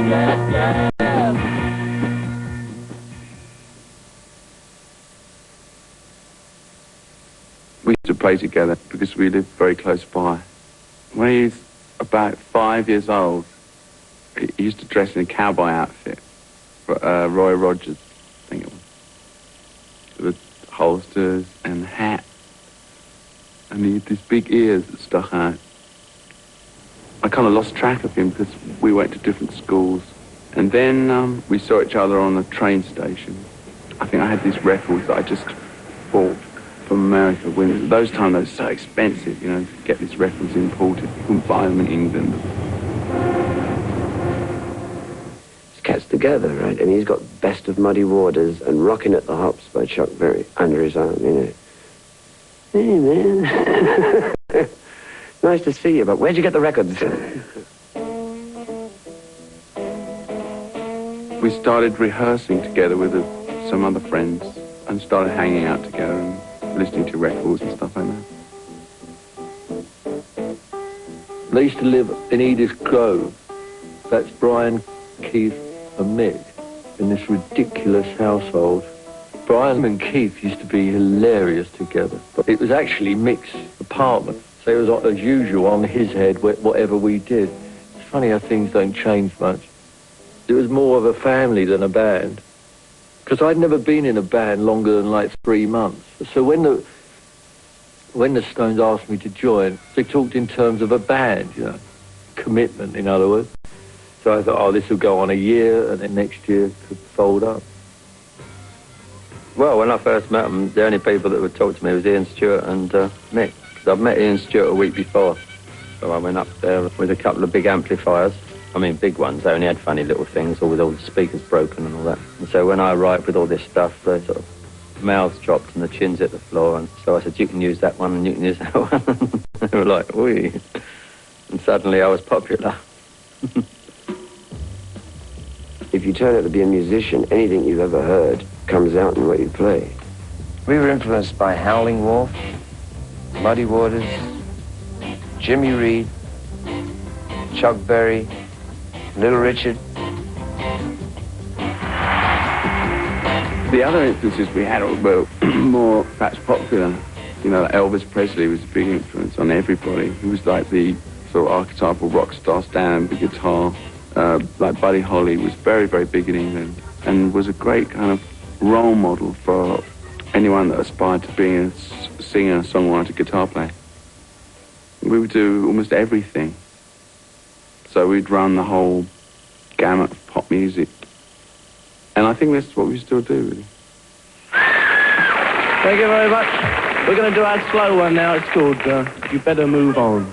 yeah, yeah. We used to play together because we lived very close by. When he was about 5 years old, he used to dress in a cowboy outfit for Roy Rogers, I think it was. With holsters and hat. And he had these big ears that stuck out. I kind of lost track of him because we went to different schools. And then we saw each other on the train station. I think I had these records that I just bought from America. When those times they were so expensive, you know, to get these records imported. You couldn't buy them in England. This cat's together, right? And he's got Best of Muddy Waters and Rockin' at the Hops by Chuck Berry under his arm, you know. Hey, man. Nice to see you, but where'd you get the records? We started rehearsing together with some other friends and started hanging out together and listening to records and stuff like that. They used to live in Edith Grove. That's Brian, Keith and Mick in this ridiculous household. Brian and Keith used to be hilarious together. But it was actually Mick's apartment. So it was as usual on his head, whatever we did. It's funny how things don't change much. It was more of a family than a band. Because I'd never been in a band longer than like 3 months. So when the Stones asked me to join, they talked in terms of a band, you know, commitment, in other words. So I thought, oh, this will go on a year, and then next year could fold up. Well, when I first met them, the only people that would talk to me was Ian Stewart and Mick. Because I'd met Ian Stewart a week before. So I went up there with a couple of big amplifiers. I mean, big ones. They only had funny little things, or with all the speakers broken and all that. And so when I arrived with all this stuff, they sort of mouths dropped and the chins hit the floor. And so I said, you can use that one and you can use that one. They were like, wee. And suddenly I was popular. If you turn out to be a musician, anything you've ever heard comes out in what you play. We were influenced by Howling Wolf, Muddy Waters, Jimmy Reed, Chuck Berry, Little Richard. The other influences we had were more perhaps popular. You know, Elvis Presley was a big influence on everybody. He was like the sort of archetypal rock star standing the guitar. Like Buddy Holly was very, very big in England and was a great kind of role model for anyone that aspired to being a singer, songwriter, guitar player. We would do almost everything. So we'd run the whole gamut of pop music. And I think that's what we still do, really. Thank you very much. We're going to do our slow one now. It's called You Better Move On.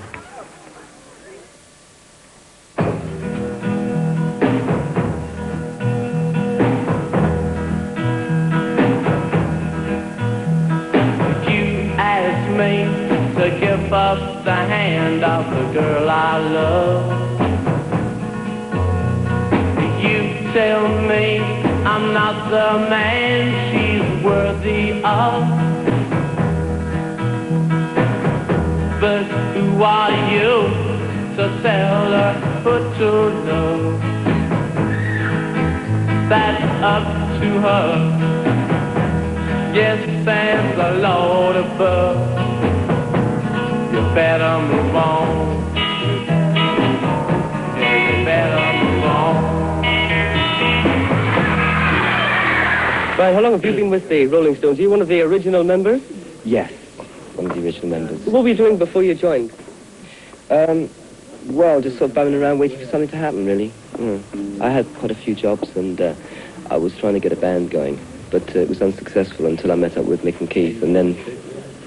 To give up the hand of the girl I love. You tell me I'm not the man she's worthy of. But who are you to tell her who to love? That's up to her. Yes, and the Lord above. You better move on. Yeah, you better move on. Brian, how long have you been with the Rolling Stones? Are you one of the original members? Yes, one of the original members. What were you doing before you joined? Well, just sort of bumming around waiting for something to happen, really. I had quite a few jobs and I was trying to get a band going, but it was unsuccessful until I met up with Mick and Keith, and then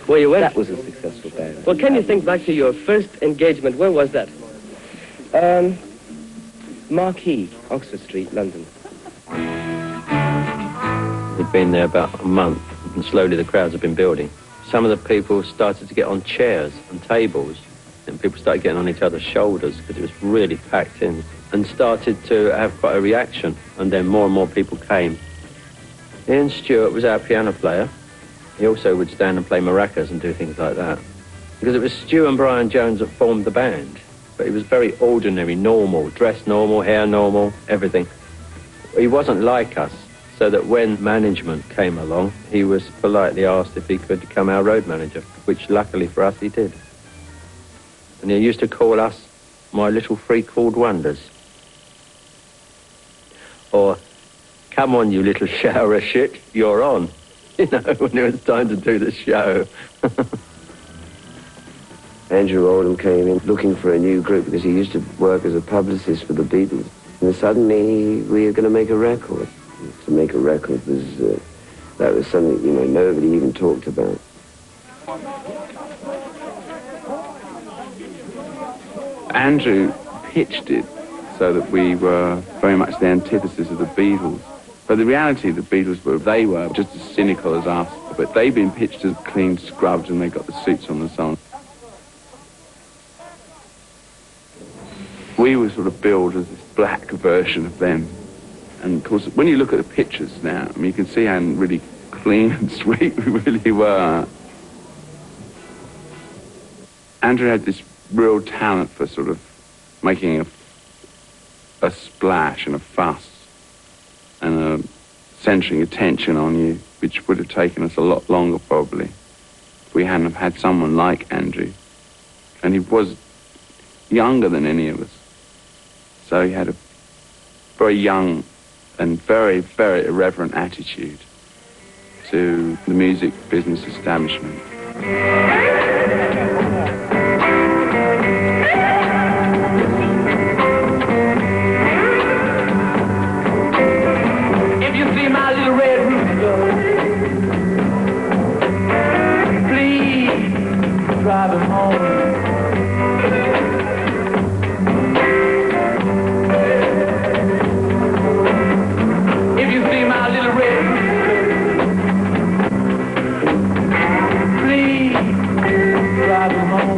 Where you went? That was a successful band. Well, can you think back to your first engagement? Where was that? Marquee, Oxford Street, London. We'd been there about a month, and slowly the crowds have been building. Some of the people started to get on chairs and tables, and people started getting on each other's shoulders because it was really packed in, and started to have quite a reaction, and then more and more people came. Ian Stewart was our piano player. He also would stand and play maracas and do things like that. Because it was Stu and Brian Jones that formed the band. but he was very ordinary, normal, dressed normal, hair normal, everything. He wasn't like us, so that when management came along, he was politely asked if he could become our road manager, which luckily for us he did. And he used to call us my little three-chord wonders. Or, come on, you little shower of shit, you're on. You know, when it was time to do the show. Andrew Oldham came in looking for a new group because he used to work as a publicist for the Beatles. And suddenly we were going to make a record. To make a record was, that was something, you know, nobody even talked about. Andrew pitched it so that we were very much the antithesis of the Beatles. But the reality, the Beatles they were just as cynical as us. But they'd been pitched as clean scrubs and they got the suits on and so on. We were sort of billed as this black version of them. And of course, when you look at the pictures now, I mean, you can see how really clean and sweet we really were. Andrew had this real talent for sort of making a splash and a fuss and centering attention on you, which would have taken us a lot longer probably if we hadn't have had someone like Andrew. And he was younger than any of us. So he had a very young and very, very irreverent attitude to the music business establishment. If you see my little red rooster, please drive him home. If you see my little red rooster, please drive him home.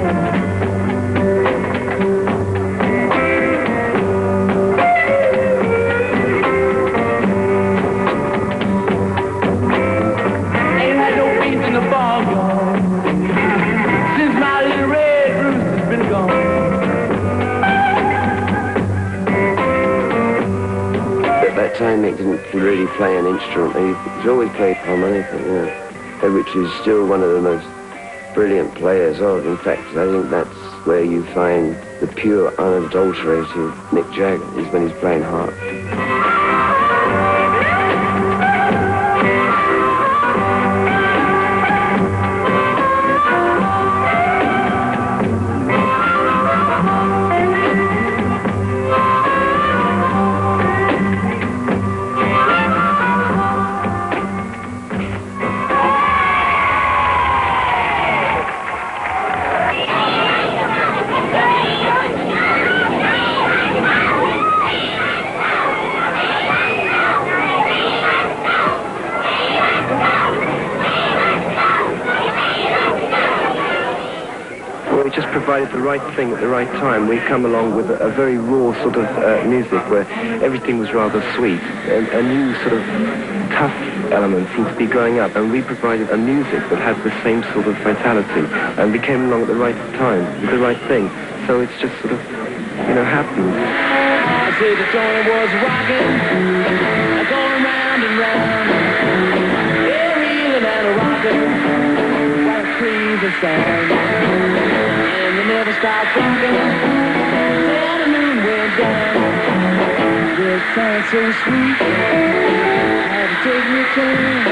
At that time, Mick didn't really play an instrument. He was always playing harmonica, you know, which is still one of the most brilliant players of. In fact, I think that's where you find the pure, unadulterated Mick Jagger, is when he's playing harp. Provided the right thing at the right time. We come along with a very raw sort of music where everything was rather sweet. A new sort of tough element seemed to be growing up, and we provided a music that had the same sort of vitality, and we came along at the right time with the right thing. So it's just sort of, you know, happened. I said the joint was rocking, going round and round. Yeah, reeling and a rocking, while it creams and sound. Never stopped rocking till the moon went down. It sounded so sweet, I had to take me a chance.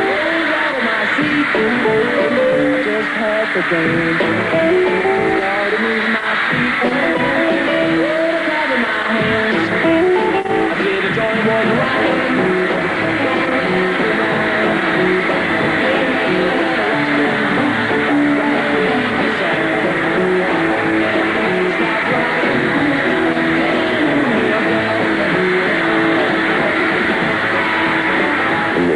Rose out of my seat, I just had to dance. Started moving my feet, clapping my hands. I said the joint was rocking.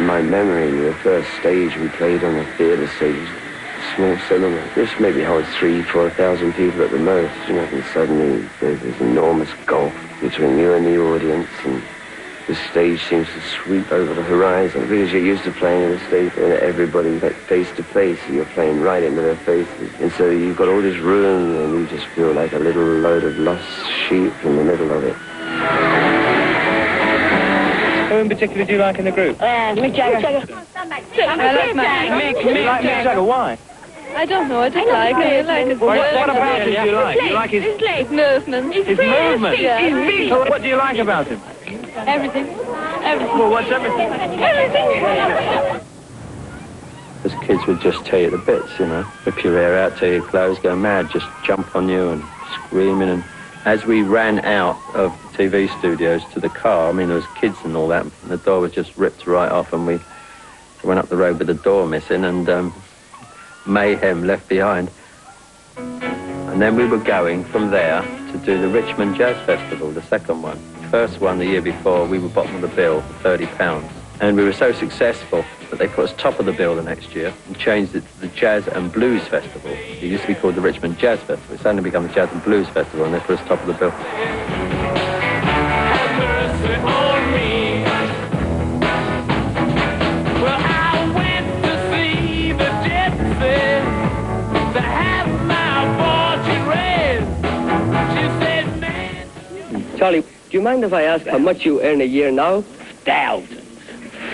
My memory, the first stage we played on the theatre stage was a small cinema. This maybe holds 3,000-4,000 people at the most, you know, and suddenly there's this enormous gulf between you and the audience, and The stage seems to sweep over the horizon because you're used to playing in the stage and everybody's like face to face. You're playing right into their faces. And so you've got all this room and you just feel like a little load of lost sheep in the middle of it. Who in particular do you like in the group? Mick Jagger. You like Mick Jagger, why? I don't know, I just like him. What about him do you like? You like his movement. His movement? Yeah. So what do you like about him? Everything. Everything. Well, what's everything? Everything. As kids would just tear you to bits, you know. Rip your hair out, tear your clothes, go mad, just jump on you and screaming. And as we ran out of the TV studios to the car, I mean, there was kids and all that, and the door was just ripped right off, and we went up the road with the door missing, and mayhem left behind. And then we were going from there to do the Richmond Jazz Festival, the second one. First one the year before, we were bottom of the bill for £30. And we were so successful that they put us top of the bill the next year and changed it to the Jazz and Blues Festival. It used to be called the Richmond Jazz Festival. It's suddenly become the Jazz and Blues Festival, and they put us top of the bill. Charlie, do you mind if I ask how much you earn a year now? Thousands.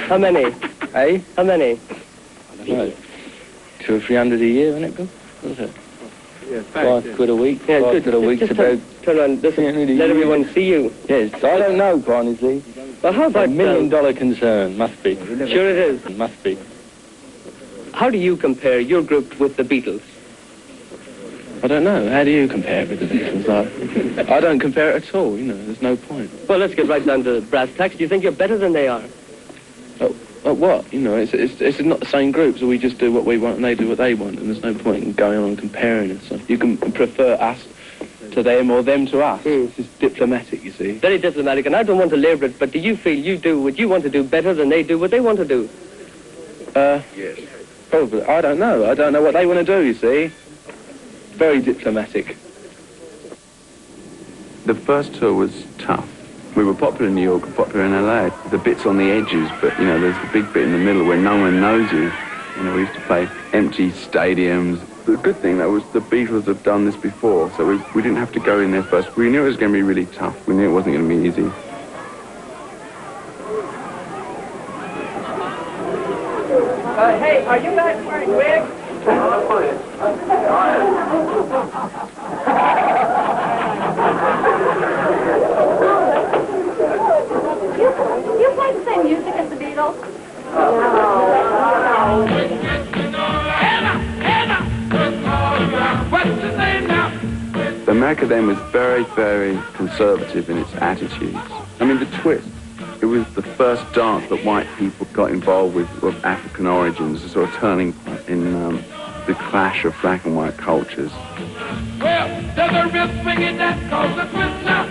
How many? Eh? How many? I don't know. 200 or 300 a year, isn't it, Bill? What's it? Yeah, £5 a week. Yeah, £5 good. a week Just to go. turn around, listen, let everyone see you. Yes, I don't know, quite honestly. Well, how about $1 million concern, must be. Sure it is. Must be. How do you compare your group with the Beatles? I don't know. How do you compare it with the Beatles? I don't compare it at all, you know. There's no point. Well, let's get right down to brass tacks. Do you think you're better than they are? At what? You know, it's not the same group, so we just do what we want and they do what they want, and there's no point in going on and comparing it. So you can prefer us to them or them to us. It's just diplomatic, you see. Very diplomatic, and I don't want to labour it, but do you feel you do what you want to do better than they do what they want to do? Yes. Probably. I don't know. I don't know what they want to do, you see. Very diplomatic. The first tour was tough. We were popular in New York and popular in LA. The bits on the edges, but, you know, there's the big bit in the middle where no one knows you. You know, we used to play empty stadiums. The good thing, though, was the Beatles had done this before, so we didn't have to go in there first. We knew it was going to be really tough. We knew it wasn't going to be easy. Hey, are you guys wearing wigs? You play the same music as the Beatles? America then was very, very conservative in its attitudes. I mean, the twist, it was the first dance that white people got involved with of African origins, a sort of turning point in the clash of black and white cultures. Well, there's a real swing in that cause the twist now.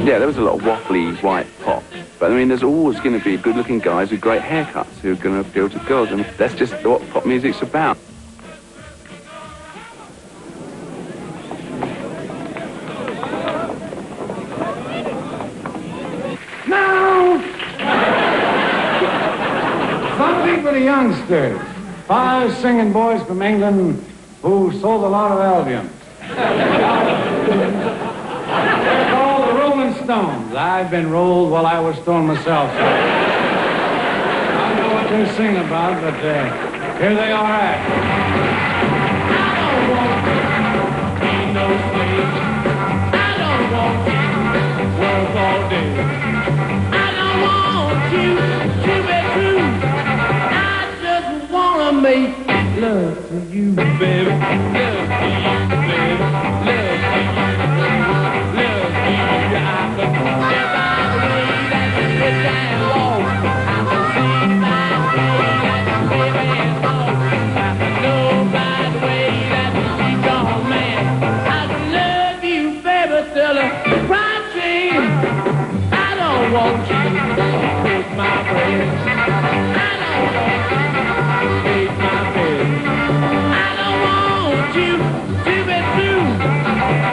Yeah, there was a lot of waffly white pop. But I mean, there's always going to be good-looking guys with great haircuts who are going to appeal to girls, and that's just what pop music's about. Now, something for the youngsters. 5 singing boys from England who sold a lot of Albion. They're called the Rolling Stones. I've been rolled while I was stoned myself. So I don't know what they sing about, but here they are at. I don't want to be no slave. I don't want to work all day. I don't want you to be true. I just want to make love to you, baby. Love to you, baby. Love to you. Love to you. I can see by the way that you sit and walk. I can see by the way that you live and talk. I can know by the way that you treat your man. I can love you, baby, till the cry change. I don't want you to take my breath. I don't want you to take my bed. I don't want you to be true.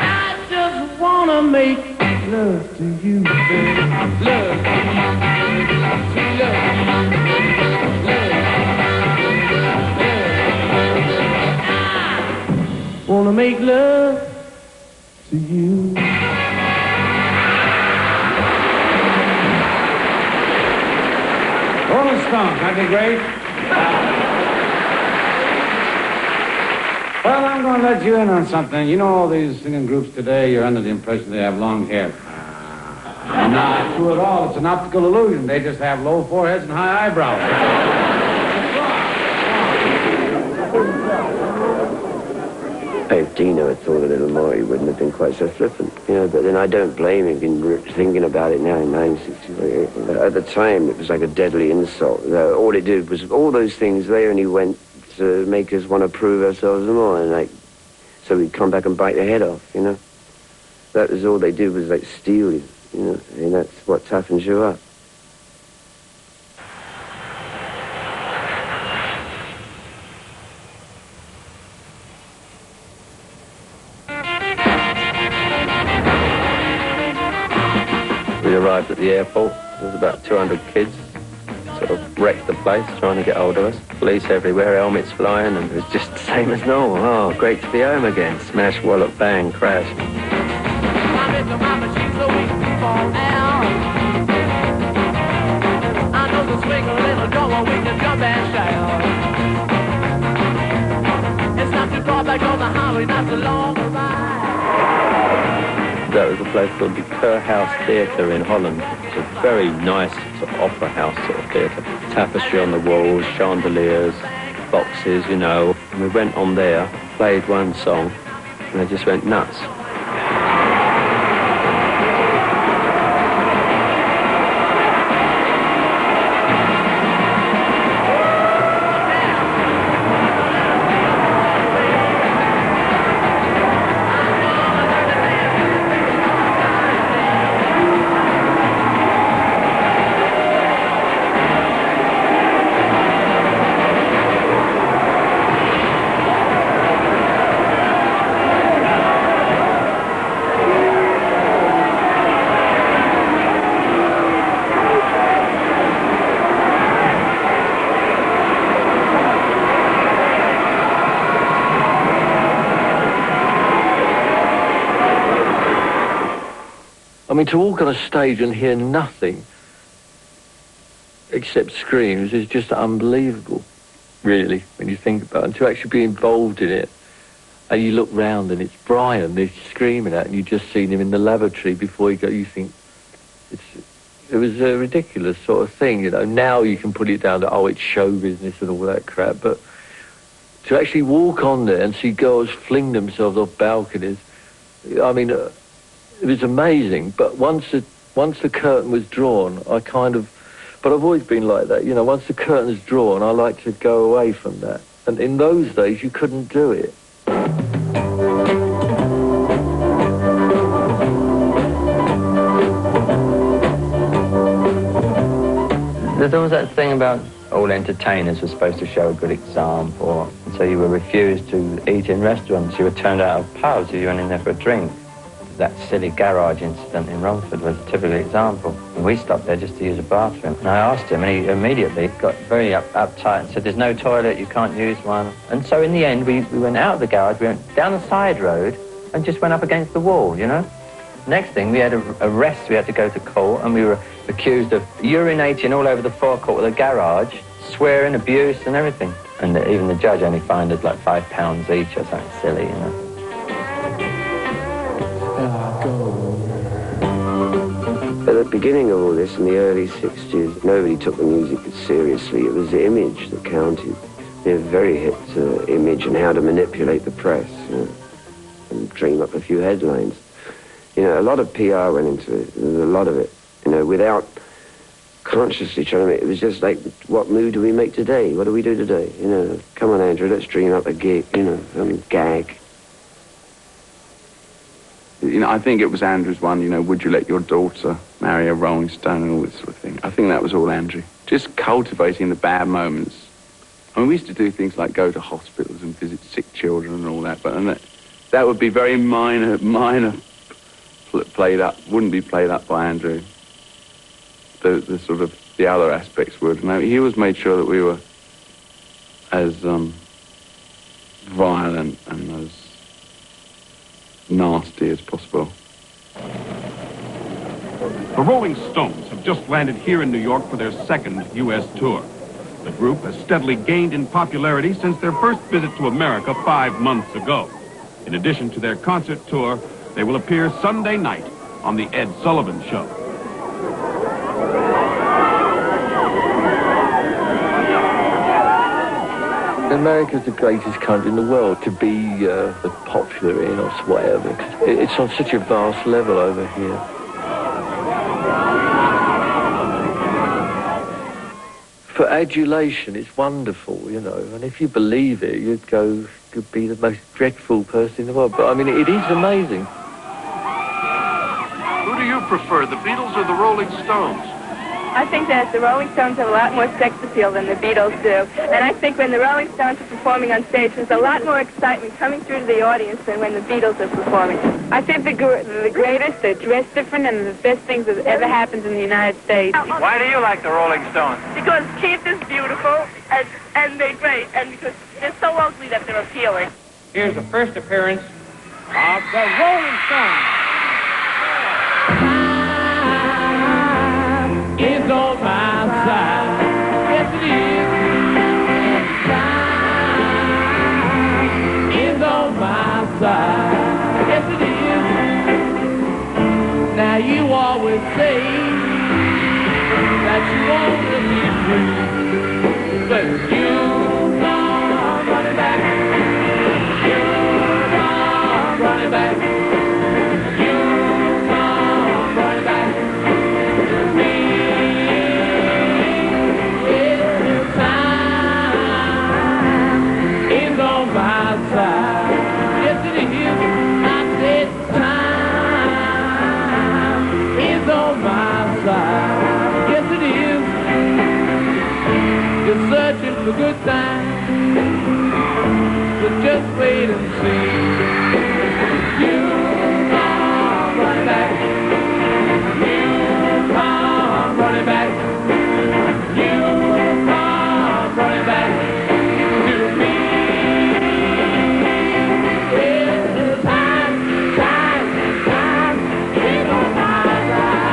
I just wanna make love to you, baby. Love to you. make love to you. Rolling Stones, that'd be great. Well, I'm going to let you in on something. You know all these singing groups today, you're under the impression they have long hair. Not true at all. It's an optical illusion. They just have low foreheads and high eyebrows. If Dino had thought a little more, he wouldn't have been quite so flippant, you know. But then I don't blame him in thinking about it now in 1963. At the time, it was like a deadly insult. All it did was, all those things, they only went to make us want to prove ourselves more, and like, so we'd come back and bite your head off, you know. That was all they did, was like steal you, you know, and that's what toughens you up. We arrived at the airport. There was about 200 kids. Sort of wrecked the place, trying to get hold of us. Police everywhere, helmets flying, and it was just the same as normal. Oh, great to be home again. Smash, wallop, bang, crash. I know the swing a little go, we can jump and shout. It's not too far back on the highway, not too long a ride. That was a place called the Kurhaus Theatre in Holland. It's a very nice sort of opera house sort of theatre. Tapestry on the walls, chandeliers, boxes, you know. And we went on there, played one song, and they just went nuts. I mean, to walk on a stage and hear nothing except screams is just unbelievable, really, when you think about it. And to actually be involved in it, and you look round and it's Brian they're screaming at, and you just seen him in the lavatory before you go, you think, it was a ridiculous sort of thing, you know. Now you can put it down to, oh, it's show business and all that crap, but to actually walk on there and see girls fling themselves off balconies, I mean, it was amazing. But once the curtain was drawn, I kind of, but I've always been like that, you know. Once the curtain's drawn, I like to go away from that. And in those days, you couldn't do it. There's always that thing about all entertainers were supposed to show a good example. And so you were refused to eat in restaurants. You were turned out of pubs if you went in there for a drink. That silly garage incident in Romford was a typical example. And we stopped there just to use a bathroom. And I asked him, and he immediately got very uptight and said, there's no toilet, you can't use one. And so in the end, we went out of the garage, we went down the side road and just went up against the wall, you know? Next thing, we had a arrest, we had to go to court, and we were accused of urinating all over the forecourt of the garage, swearing, abuse and everything. And even the judge only fined us like £5 each or something silly, you know? At the beginning of all this, in the early 60s, nobody took the music seriously. It was the image that counted. They were very hit image and how to manipulate the press, you know, and dream up a few headlines. You know, a lot of PR went into it. There was a lot of it, you know, without consciously trying to make it. Was just like, what mood do we make today? What do we do today? You know, come on, Andrew, let's dream up a gig, you know, gag. You know, I think it was Andrew's one, you know, would you let your daughter marry a Rolling Stone and all this sort of thing. I think that was all Andrew. Just cultivating the bad moments. I mean, we used to do things like go to hospitals and visit sick children and all that, but that would be very minor played up, wouldn't be played up by Andrew. The sort of, the other aspects would. No, he always made sure that we were as violent and as nasty as possible. The Rolling Stones have just landed here in New York for their second U.S. tour. The group has steadily gained in popularity since their first visit to America 5 months ago. In addition to their concert tour, they will appear Sunday night on The Ed Sullivan Show. America's the greatest country in the world to be popular in or whatever. It's on such a vast level over here. For adulation, it's wonderful, you know, and if you believe it, you'd be the most dreadful person in the world. But I mean, it is amazing. Who do you prefer, the Beatles or the Rolling Stones? I think that the Rolling Stones have a lot more sex appeal than the Beatles do. And I think when the Rolling Stones are performing on stage, there's a lot more excitement coming through to the audience than when the Beatles are performing. I think the greatest, they're dressed different, and the best things that ever happened in the United States. Why do you like the Rolling Stones? Because Keith is beautiful, and they're great, and because they're so ugly that they're appealing. Here's the first appearance of the Rolling Stones. It's on my side. Yes, it is. Time is on my side. Yes, it is. Now you always say that you want to be free, but you come running back. You come running back. You come running back to me. Searching for good times, but just wait and see. You come running back. You come running back. You come running back to me. It's time is on my side.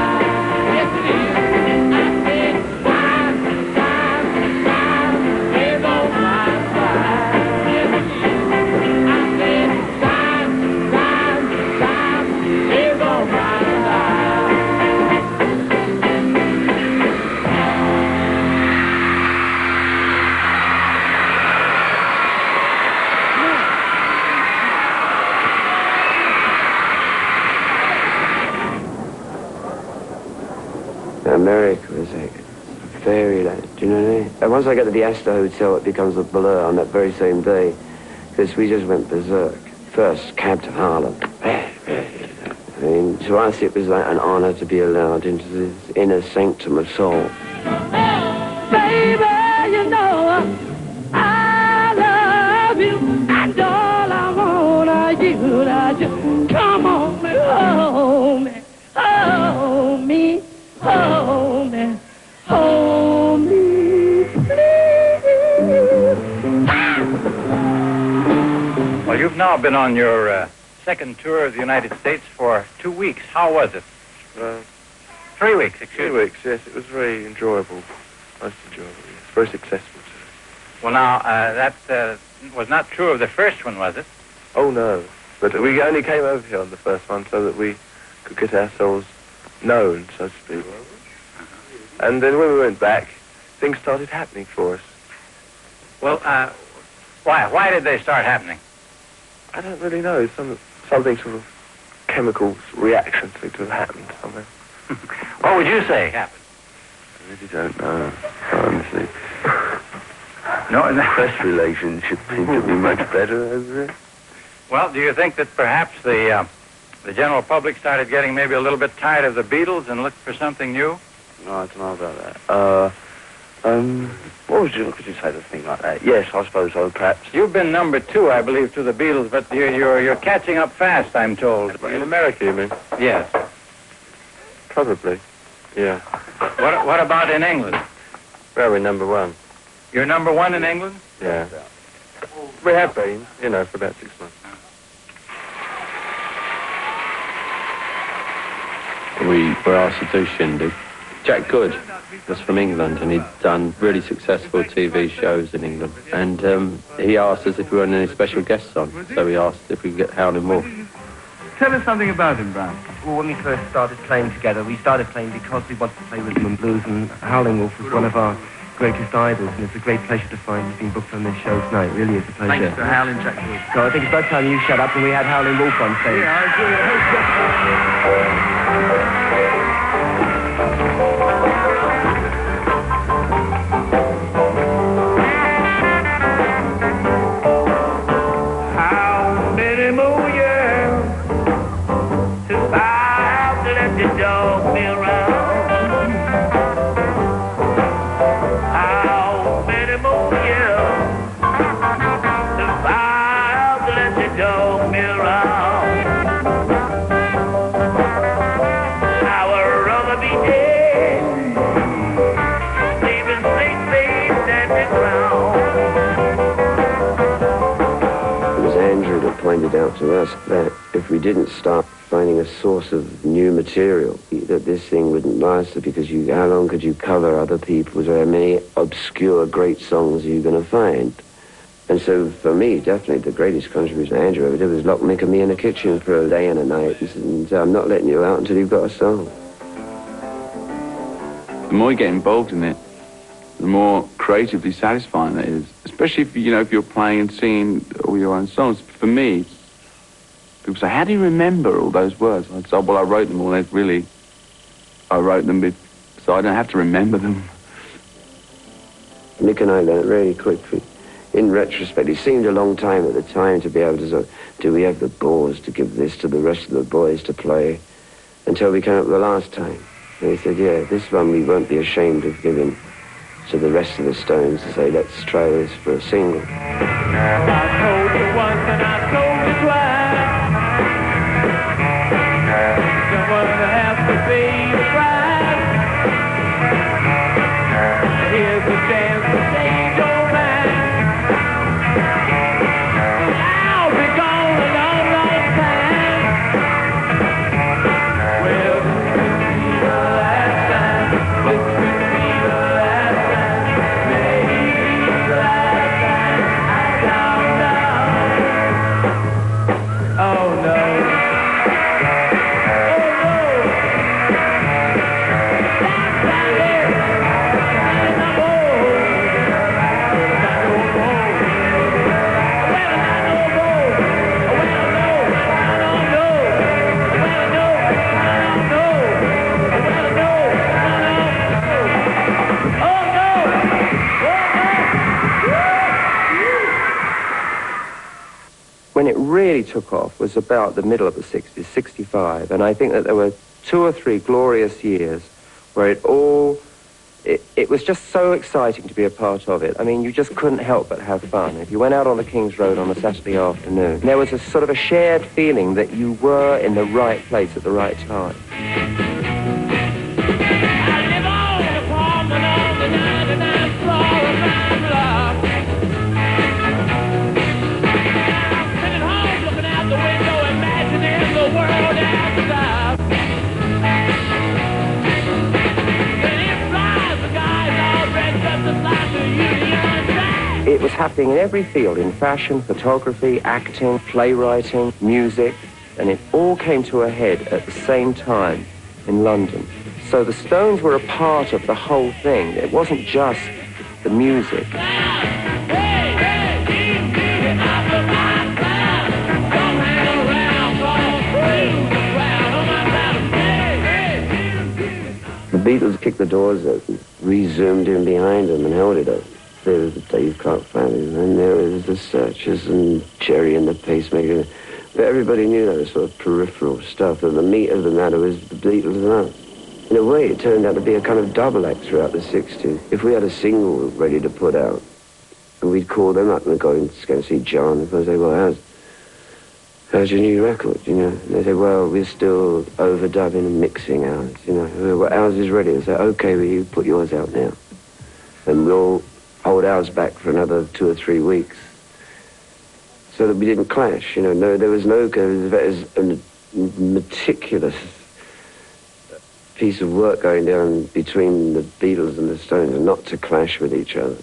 Yes, it is. I said time is on my side. Yes, it is. I said time is on my side. America is a fairyland, do you know what I mean? And once I get to the Astor Hotel, it becomes a blur on that very same day, because we just went berserk. First, cab to Harlem. I mean, to us it was like an honor to be allowed into this inner sanctum of soul. Baby, you know I love you, and all I want is you to just come on and hold me, hold me, hold me, hold me, please. Well, you've now been on your second tour of the United States for 2 weeks. How was it? 3 weeks, excuse me. 3 weeks, yes. It was very enjoyable. Most enjoyable, yes. Very successful, too. Well, now, that was not true of the first one, was it? Oh, no. But we only came over here on the first one so that we could get ourselves known, so to speak. And then when we went back, things started happening for us. Well, why did they start happening? I don't really know. Something sort of chemical reaction seemed to have happened somewhere. What would you say happened? I really don't know, honestly. No, Press relationship seemed to be much better over it. Well, do you think that perhaps the general public started getting maybe a little bit tired of the Beatles and looked for something new? No, I don't know about that. What could you say to a thing like that? Yes, I suppose so, perhaps. You've been number 2, I believe, to the Beatles, but you're catching up fast, I'm told. In America, you mean? Yes. Probably. Yeah. What about in England? Well, we're number 1. You're number 1 in England? Yeah. We have been, for about 6 months. we were asked to do Shindig. Jack Good was from England, and he'd done really successful TV shows in England. And he asked us if we wanted any special guests on, so we asked if we could get Howlin' Wolf. Tell us something about him, Brian. Well, when we first started playing together, we started playing because we wanted to play rhythm and blues, and Howlin' Wolf was one of our greatest idols, and it's a great pleasure to find he's been booked on this show tonight. It really is a pleasure. Thanks for Howlin' Jack Wood. So I think it's about time you shut up and we had Howlin' Wolf on stage. Yeah, I agree. How many more years till I have to let the dog be around? How many more years till I have to let the dog be around? I would rather be dead, leaving sleep face at the ground. It was Andrew that pointed out to us that if we didn't start finding a source of new material, that this thing wouldn't last, because how long could you cover other people's, or how many obscure great songs are you going to find? And so for me, definitely the greatest contribution Andrew ever did was lock Mick and me in the kitchen for a day and a night and say, I'm not letting you out until you've got a song. The more you get involved in it, the more creatively satisfying it is. Especially if if you're playing and singing all your own songs. For me, people say, "How do you remember all those words?" I say, "Well, I wrote them all. I wrote them so I don't have to remember them." Mick and I learned really quickly. In retrospect, it seemed a long time at the time to be able to say, do we have the balls to give this to the rest of the boys to play? Until we came up the last time. And he said, yeah, this one we won't be ashamed of giving to the rest of the Stones to say, let's try this for a single. I told you once and I told you twice. Someone has to pay the price. Here's the chance to change your mind. I'll be gone a long, long time. Well, this could be the last time. This could be the last time. Maybe the last time. I don't know. Oh no. When it really took off was about the middle of the 60s, 65, and I think that there were 2 or 3 glorious years where it was just so exciting to be a part of it. I mean, you just couldn't help but have fun. If you went out on the King's Road on a Saturday afternoon, there was a sort of a shared feeling that you were in the right place at the right time. It was happening in every field, in fashion, photography, acting, playwriting, music, and it all came to a head at the same time in London. So the Stones were a part of the whole thing. It wasn't just the music. The Beatles kicked the doors open, re-zoomed in behind them and held it open. There was the Dave Clark family, and there was the Searchers and Jerry and the Pacemaker. But everybody knew that was sort of peripheral stuff, and the meat of the matter was the Beatles and us. In a way, it turned out to be a kind of double act throughout the 60s. If we had a single ready to put out, and we'd call them up and go and see John, and they'd say, well, how's your new record, And they say, well, we're still overdubbing and mixing ours, Well, ours is ready. They say, okay, well, you put yours out now. And we'll hold ours back for another 2 or 3 weeks so that we didn't clash. There was no meticulous piece of work going down between the Beatles and the Stones, and not to clash with each other.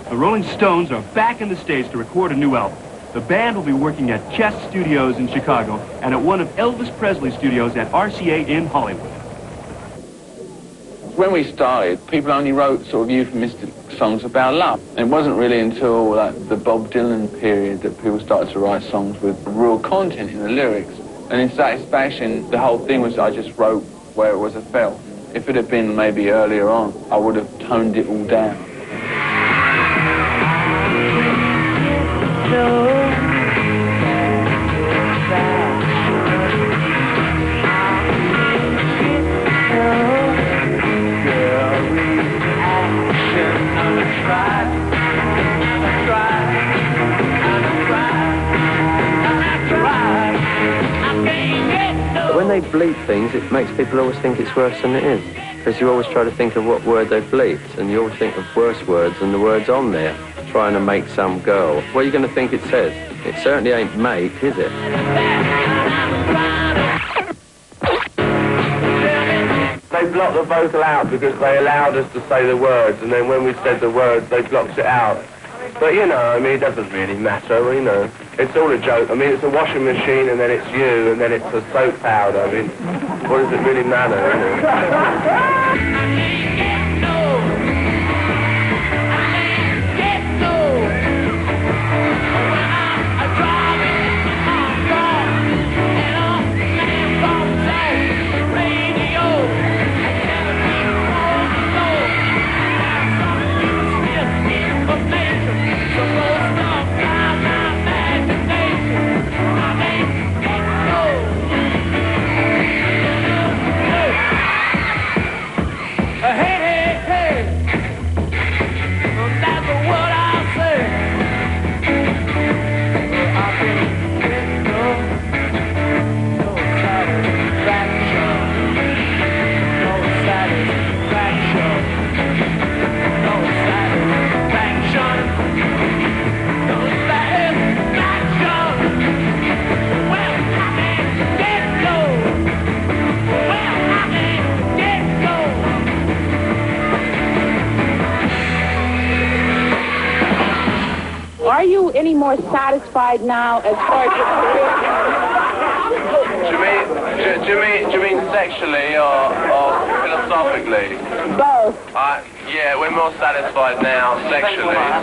The Rolling Stones are back in the States to record a new album. The band will be working at Chess Studios in Chicago and at one of Elvis Presley's studios at RCA in Hollywood. When we started, people only wrote sort of euphemistic songs about love. It wasn't really until like the Bob Dylan period that people started to write songs with real content in the lyrics. And in Satisfaction, the whole thing was I just wrote where it was I felt. If it had been maybe earlier on, I would have toned it all down. When they bleep things, it makes people always think it's worse than it is. Because you always try to think of what word they bleeped, and you always think of worse words than the words on there, trying to make some girl. What are you going to think it says? It certainly ain't make, is it? They blocked the vocal out because they allowed us to say the words, and then when we said the words, they blocked it out. But, you know, I mean, it doesn't really matter, you know. It's all a joke. I mean, it's a washing machine, and then it's you, and then it's a soap powder. I mean, what does it really matter, you know? Are you any more satisfied now as far as your career? Do you mean sexually or philosophically? Both. Yeah, we're more satisfied now sexually. How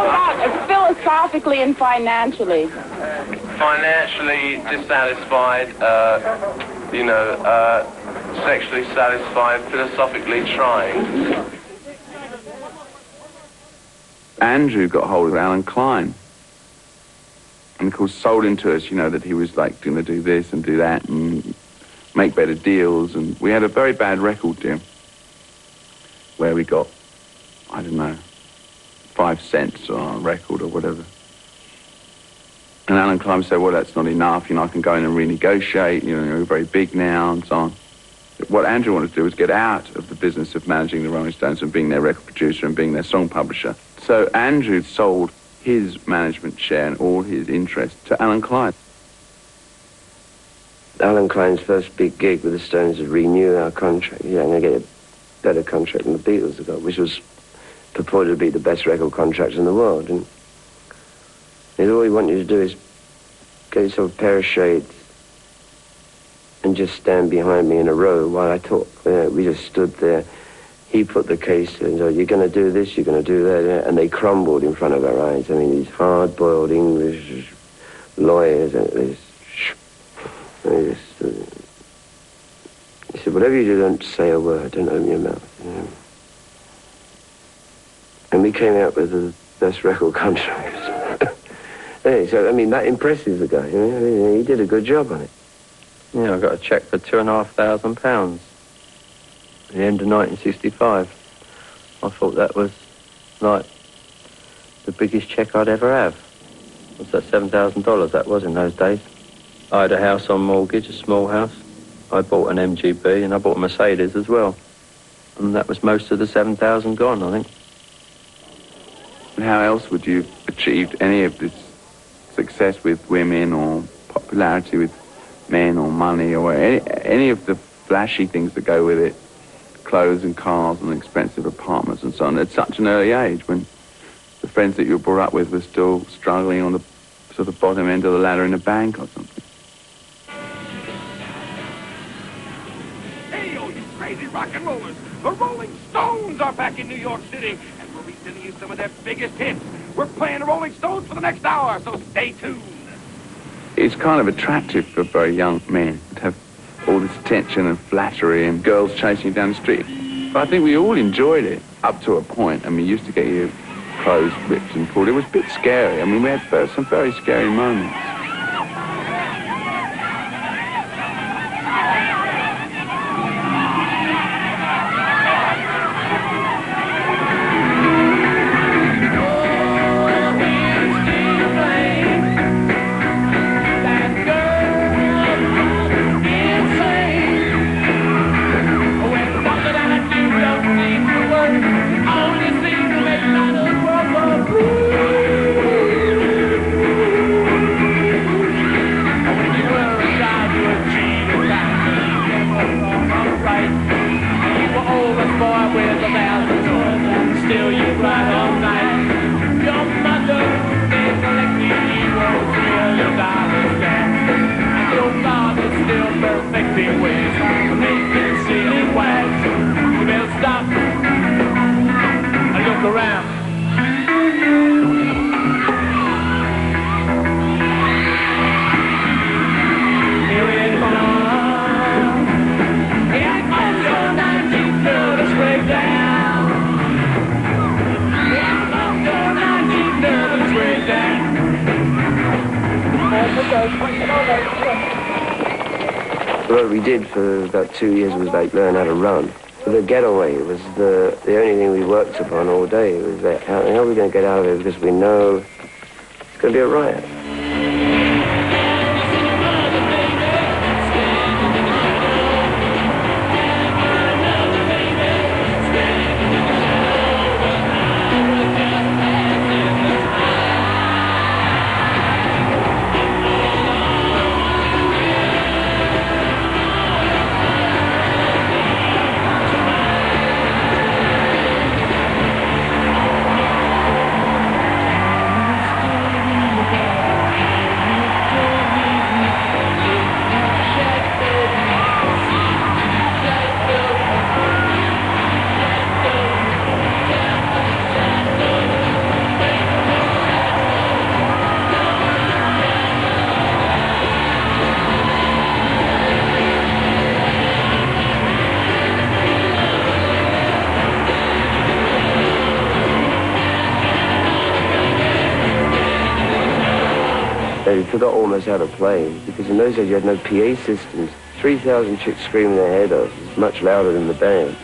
about philosophically and financially? Financially dissatisfied, sexually satisfied, philosophically trying. Andrew got hold of Alan Klein and of course sold into us, that he was like going to do this and do that and make better deals, and we had a very bad record deal where we got, I don't know, 5 cents on a record or whatever. And Alan Klein said, well, that's not enough, I can go in and renegotiate, we're very big now and so on. What Andrew wanted to do was get out of the business of managing the Rolling Stones and being their record producer and being their song publisher. So Andrew sold his management share and all his interest to Alan Klein. Alan Klein's first big gig with the Stones was renew our contract. Yeah, and they get a better contract than the Beatles have got, which was purported to be the best record contract in the world. And all he wanted you to do is get yourself a pair of shades and just stand behind me in a row while I talk. We just stood there. He put the case in, so you're going to do this, you're going to do that, and they crumbled in front of our eyes. I mean, these hard-boiled English lawyers, he said, whatever you do, don't say a word, don't open your mouth. And we came out with the best record contract. So, I mean, that impresses the guy. He did a good job on it. Yeah, I got a cheque for £2,500 at the end of 1965. I thought that was, like, the biggest cheque I'd ever have. What's that, $7,000 that was in those days? I had a house on mortgage, a small house. I bought an MGB and I bought a Mercedes as well. And that was most of the 7,000 gone, I think. And how else would you have achieved any of this success with women or popularity with men or money or any of the flashy things that go with it, clothes and cars and expensive apartments and so on, at such an early age when the friends that you were brought up with were still struggling on the sort of bottom end of the ladder in a bank or something. Hey, oh, you crazy rock and rollers! The Rolling Stones are back in New York City, and we'll be sending you some of their biggest hits. We're playing the Rolling Stones for the next hour, so stay tuned. It's kind of attractive for very young men to have all this attention and flattery and girls chasing you down the street. But I think we all enjoyed it up to a point. I mean, you used to get your clothes ripped and pulled. It was a bit scary. I mean, we had some very scary moments. What we did for about 2 years was like learn how to run. The getaway was the only thing we worked upon all day. It was that how are we going to get out of it, because we know it's going to be a riot. They forgot almost how to play, because in those days you had no PA systems. 3,000 chicks screaming their head off is much louder than the band.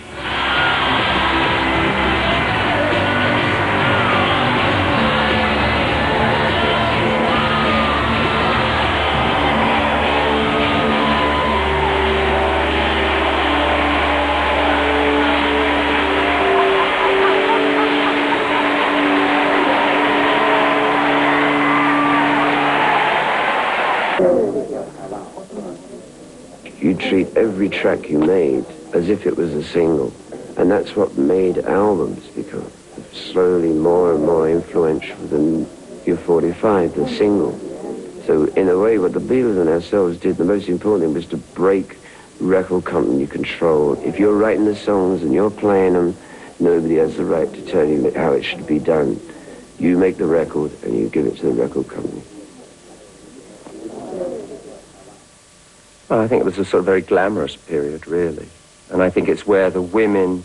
You treat every track you made as if it was a single. And that's what made albums become slowly more and more influential than your 45, the single. So in a way, what the Beatles and ourselves did, the most important thing was to break record company control. If you're writing the songs and you're playing them, nobody has the right to tell you how it should be done. You make the record and you give it to the record company. Well, I think it was a sort of very glamorous period, really. And I think it's where the women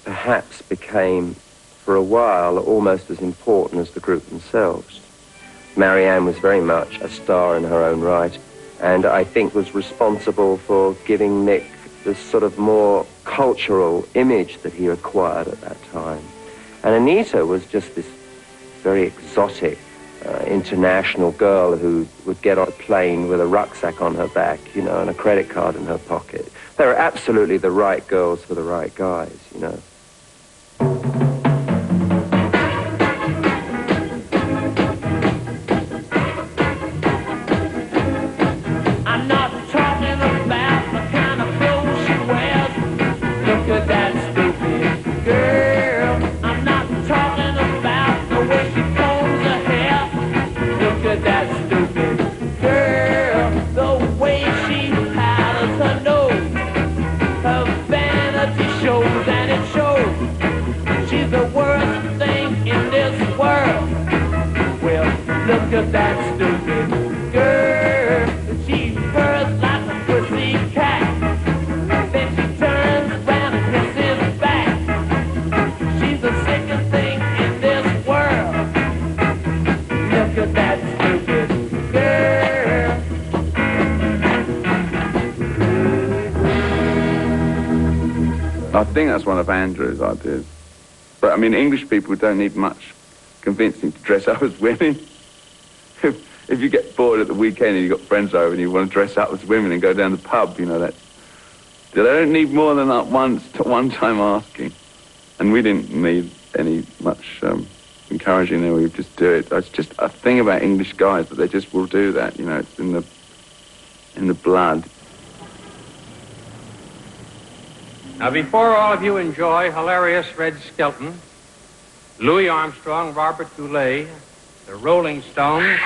perhaps became, for a while, almost as important as the group themselves. Marianne was very much a star in her own right, and I think was responsible for giving Mick this sort of more cultural image that he acquired at that time. And Anita was just this very exotic, international girl who would get on a plane with a rucksack on her back, you know, and a credit card in her pocket. They were absolutely the right girls for the right guys, you know. stupid girl. The way she powders her nose, her vanity shows and it shows. She's the worst thing in this world. Well, look at that stupid girl. She purrs like a pussy cat. Then she turns around and kisses back. She's the sickest thing in this world. Look at that stupid girl. I think that's one of Andrew's ideas. But I mean, English people don't need much convincing to dress up as women. If you get bored at the weekend and you've got friends over and you want to dress up as women and go down the pub, you know, they don't need more than that one time asking. And we didn't need any much encouraging them. We would just do it. It's just a thing about English guys that they just will do that. You know, it's in the blood. Now, before all of you enjoy hilarious Red Skelton, Louis Armstrong, Robert Goulet, the Rolling Stones,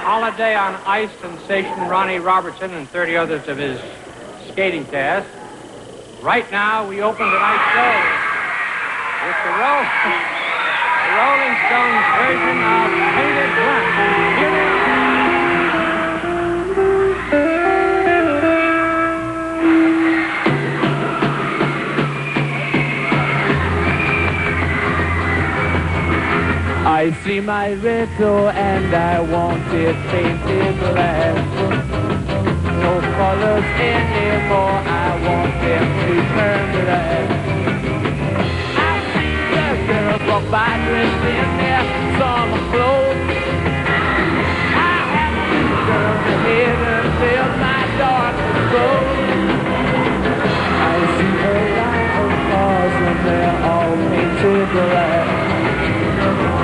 Holiday on Ice sensation Ronnie Robertson, and 30 others of his skating cast, right now we open tonight's show with the Rolling Stones version of Painted Black. Here they are. I see my red door and I want it painted black. No colors anymore, I want them to turn black. I see the girls walk by dressed in their summer clothes. I have to turn the head until my darkness goes. I see a line of cars and they're all painted black.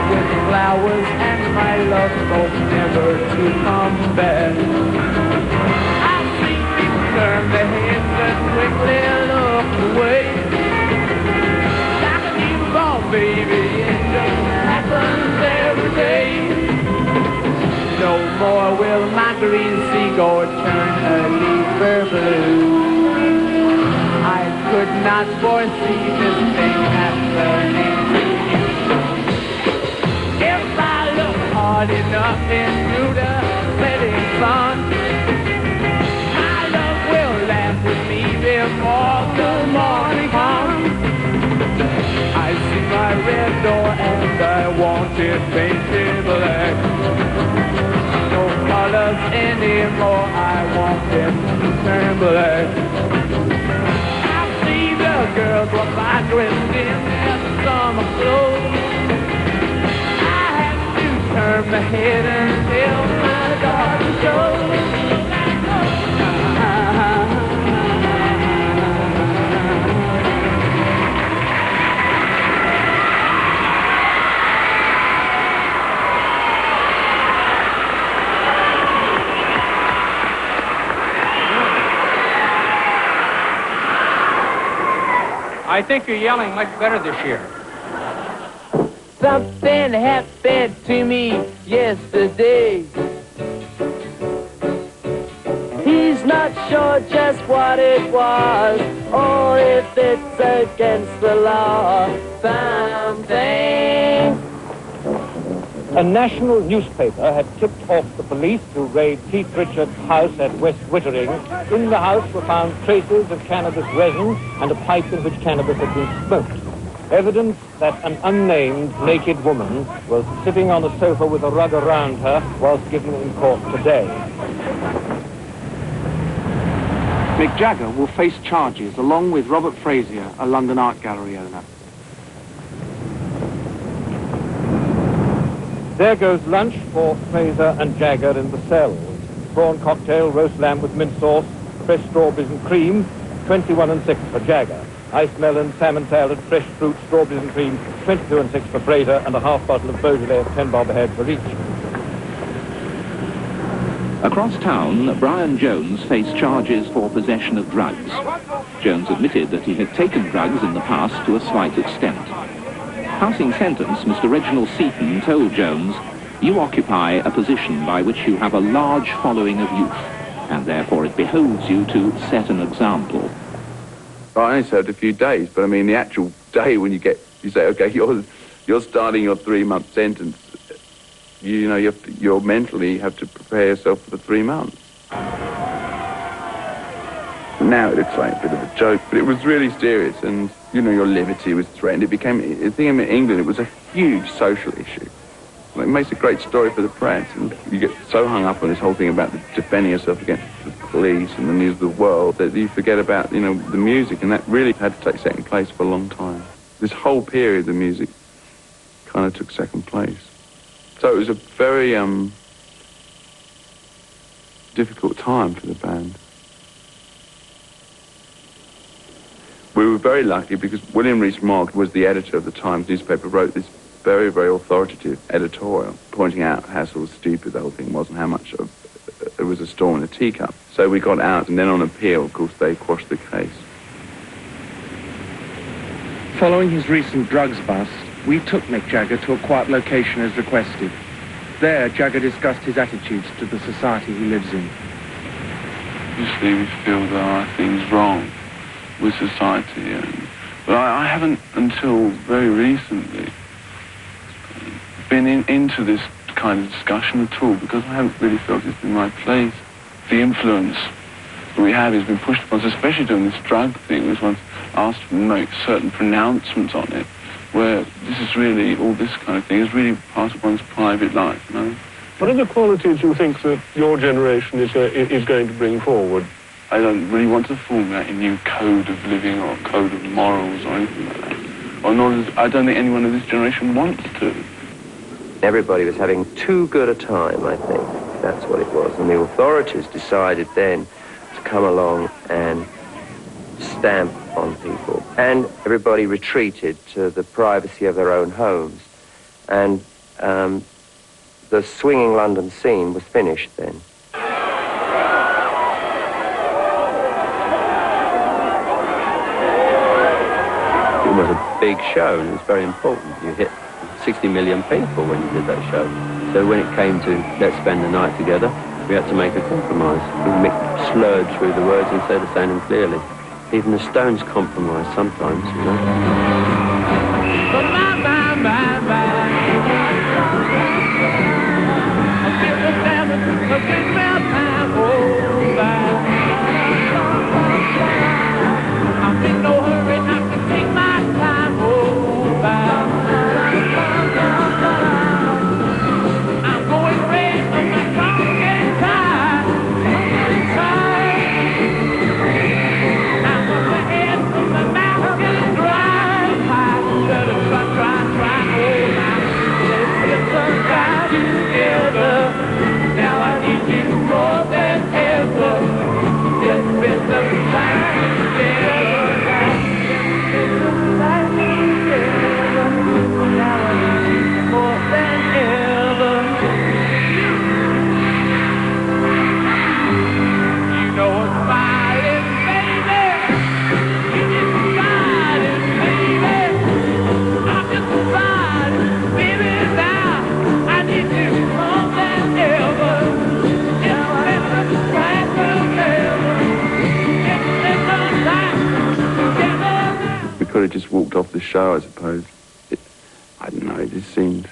With flowers and my love hope never to come back. I see people turn their heads and quickly look away. Like a newborn baby, it just happens every day. No more will my green seagull turn a deeper blue. I could not foresee this thing happening to you. Hard enough into the setting sun, my love will laugh with me before the morning comes. I see my red door and I want it painted black. No colors anymore, I want them to turn black. I see the girls walk by dressed in their summer clothes. Turn my head until my garden shows. I think you're yelling much better this year. Something happened to me yesterday. He's not sure just what it was, or if it's against the law. Something. A national newspaper had tipped off the police to raid Keith Richards' house at West Wittering. In the house were found traces of cannabis resin and a pipe in which cannabis had been smoked. Evidence that an unnamed naked woman was sitting on a sofa with a rug around her was given in court today. Mick Jagger will face charges along with Robert Frazier, a London art gallery owner. There goes lunch for Fraser and Jagger in the cells. Prawn cocktail, roast lamb with mint sauce, fresh strawberries and cream, 21 and 6 for Jagger. Iced melon, salmon salad, fresh fruit, strawberries and cream, 22 and 6 for Fraser, and a half bottle of Beaujolais at 10 bob a head for each. Across town, Brian Jones faced charges for possession of drugs. Jones admitted that he had taken drugs in the past to a slight extent. Passing sentence, Mr. Reginald Seaton told Jones You occupy a position by which you have a large following of youth, and therefore it behoves you to set an example. I only served a few days, but I mean, the actual day when you say, okay, you're starting your 3-month sentence, you know, you'll mentally have to prepare yourself for the 3 months. Now it looks like a bit of a joke, but it was really serious, and, you know, your liberty was threatened. It became, I think in England, it was a huge social issue. It makes a great story for the press, and you get so hung up on this whole thing about defending yourself against the police and the news of the world that you forget about, you know, the music, and that really had to take second place for a long time. This whole period, the music kind of took second place. So it was a very difficult time for the band. We were very lucky because William Rees-Mogg was the editor of the Times newspaper, wrote this very, very authoritative editorial pointing out how sort of stupid the whole thing was and how much of it was a storm in a teacup. So we got out, and then on appeal, of course, they quashed the case. Following his recent drugs bust, we took Mick Jagger to a quiet location as requested. There, Jagger discussed his attitudes to the society he lives in. Obviously, we feel there are things wrong with society, but I haven't, until very recently, been into this kind of discussion at all, because I haven't really felt it's been my place. The influence that we have has been pushed upon us, especially during this drug thing, was once asked to make certain pronouncements on it, where this is really, all this kind of thing is really part of one's private life, you know? What are the qualities you think that your generation is going to bring forward? I don't really want to formulate a new code of living or code of morals or anything like that. Or I don't think anyone of this generation wants to. Everybody was having too good a time, I think. That's what it was. And the authorities decided then to come along and stamp on people. And everybody retreated to the privacy of their own homes. And the swinging London scene was finished then. It was a big show, and it was very important. You hit 60 million people when you did that show. So when it came to let's spend the night together, we had to make a compromise. Mick slurred through the words instead of saying them clearly. Even the Stones compromise sometimes, you know. Just walked off the show, I suppose. I don't know, it just seemed...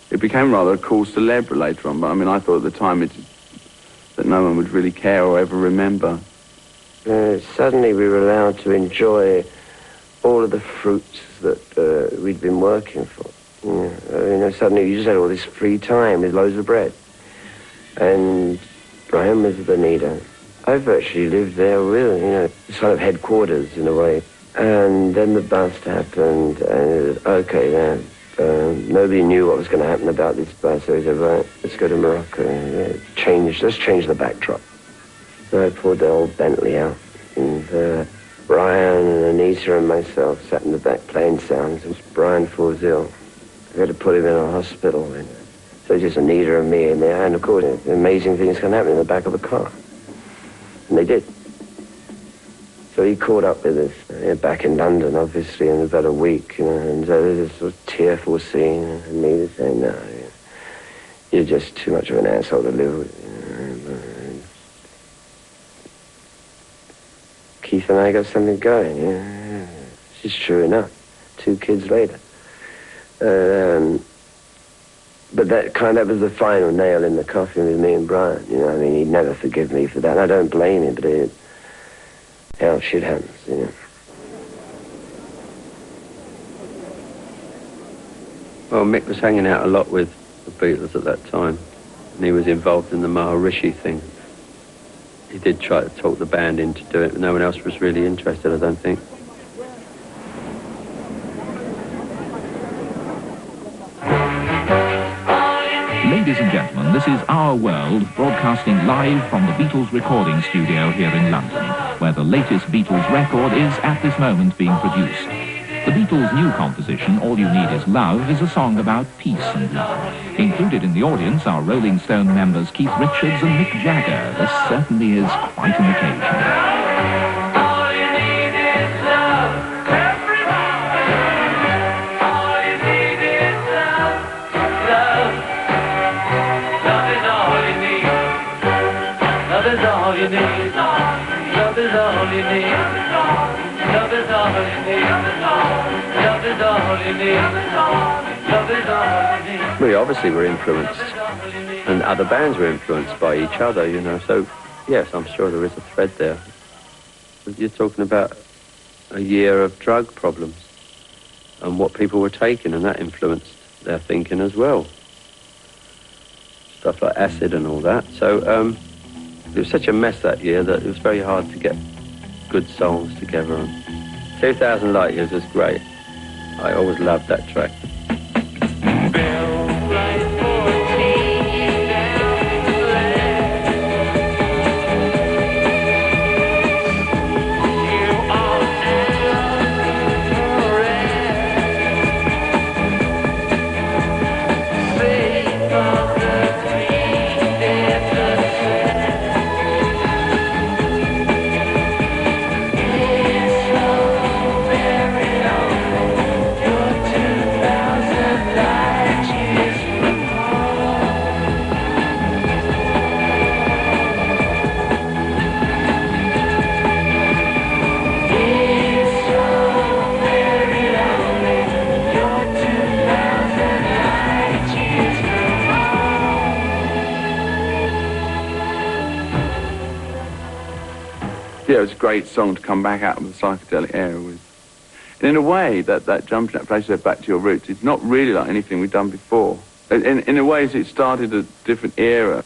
It became rather a cool celeb later on, but I mean, I thought at the time that no one would really care or ever remember. Suddenly we were allowed to enjoy all of the fruits that we'd been working for. Suddenly you just had all this free time with loads of bread. And Brian was the leader. I virtually lived there with, sort of headquarters in a way. And then the bust happened, and okay, then nobody knew what was going to happen about this bust. So he said, right, let's go to Morocco. Let's change the backdrop. So I pulled the old Bentley out, and Brian and Anita and myself sat in the back playing sounds. And Brian falls ill. We had to put him in a hospital. And so just Anita and me in there, and of course, amazing things can happen in the back of a car. And they did. So he caught up with us back in London, obviously, in about a week, and so there's this sort of tearful scene, and me saying, no, You're just too much of an asshole to live with. Keith and I got something going, yeah. It's true enough. 2 kids later. But that was the final nail in the coffin with me and Brian. You know, I mean, he'd never forgive me for that. And I don't blame him, but hell, shit happens, you know. Well, Mick was hanging out a lot with the Beatles at that time, and he was involved in the Maharishi thing. He did try to talk the band into doing it, but no one else was really interested, I don't think. Ladies and gentlemen, this is Our World, broadcasting live from the Beatles recording studio here in London, where the latest Beatles record is at this moment being produced. The Beatles' new composition, All You Need Is Love, is a song about peace and love. Included in the audience are Rolling Stone members Keith Richards and Mick Jagger. This certainly is quite an occasion. We obviously were influenced, and other bands were influenced by each other, you know, so yes, I'm sure there is a thread there. But you're talking about a year of drug problems and what people were taking, and that influenced their thinking as well. Stuff like acid and all that. So it was such a mess that year that it was very hard to get good songs together. And 2000 Light Years was great. I always loved that track. Yeah, it was a great song to come back out of the psychedelic era with. And in a way, that Jumping That Place, Back to Your Roots, it's not really like anything we've done before. In a way, it started a different era.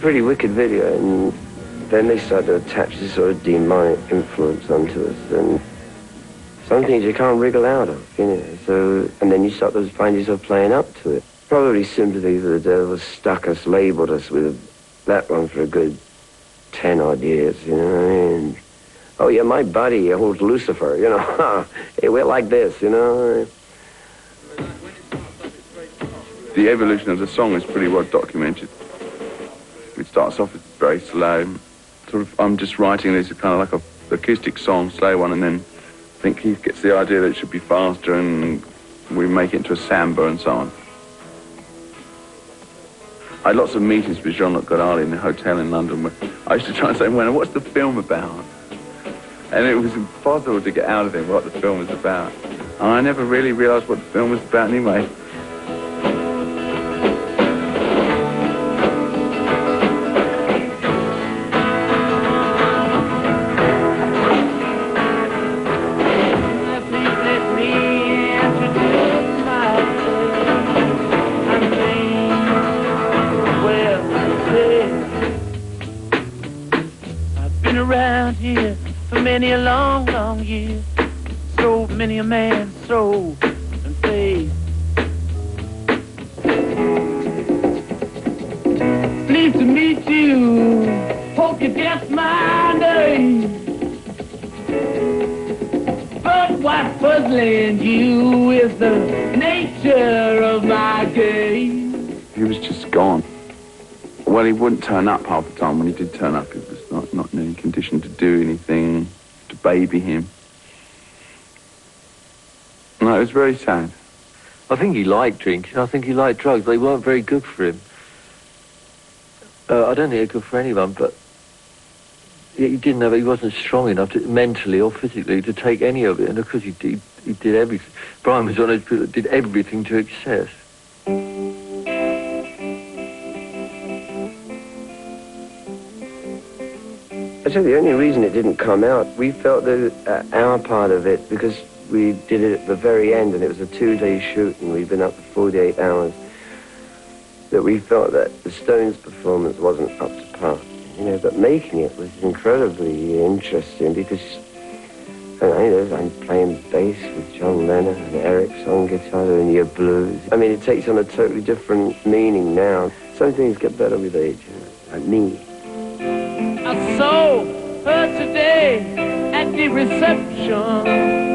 Pretty wicked video, and then they started to attach this sort of demonic influence onto us, and some things you can't wriggle out of, you know. So, and then you start to find yourself playing up to it. Probably Sympathy for the Devil stuck us, labelled us with that one for a good 10 odd years, you know what I mean? Oh yeah, my buddy, old Lucifer, you know, hey, we're like this, you know. The evolution of the song is pretty well documented. It starts off very slow. Sort of, I'm just writing this kind of like a acoustic song, slow one, and then I think Keith gets the idea that it should be faster, and we make it into a samba and so on. I had lots of meetings with Jean-Luc Godard in the hotel in London where I used to try and say, well, what's the film about? And it was impossible to get out of him what the film was about. And I never really realised what the film was about anyway. Around here for many a long, long year. So many a man's soul and faith. Pleased to meet you. Hope you guessed my name. But what's puzzling you is the nature of my game. He was just gone. Well, he wouldn't turn up half the time. When he did turn up, he was not in any condition to do anything, to baby him. No, it was very sad. I think he liked drinking. I think he liked drugs. They weren't very good for him. I don't think they're good for anyone, but he wasn't strong enough mentally or physically to take any of it. And of course he did everything. Brian was one of those people that did everything to excess. Actually, the only reason it didn't come out, we felt that our part of it, because we did it at the very end and it was a 2-day shoot and we'd been up for 48 hours, that we felt that the Stones' performance wasn't up to par. You know, but making it was incredibly interesting because, I'm playing bass with John Lennon and Eric's on guitar and your blues. I mean, it takes on a totally different meaning now. Some things get better with age, like me. I saw her today at the reception.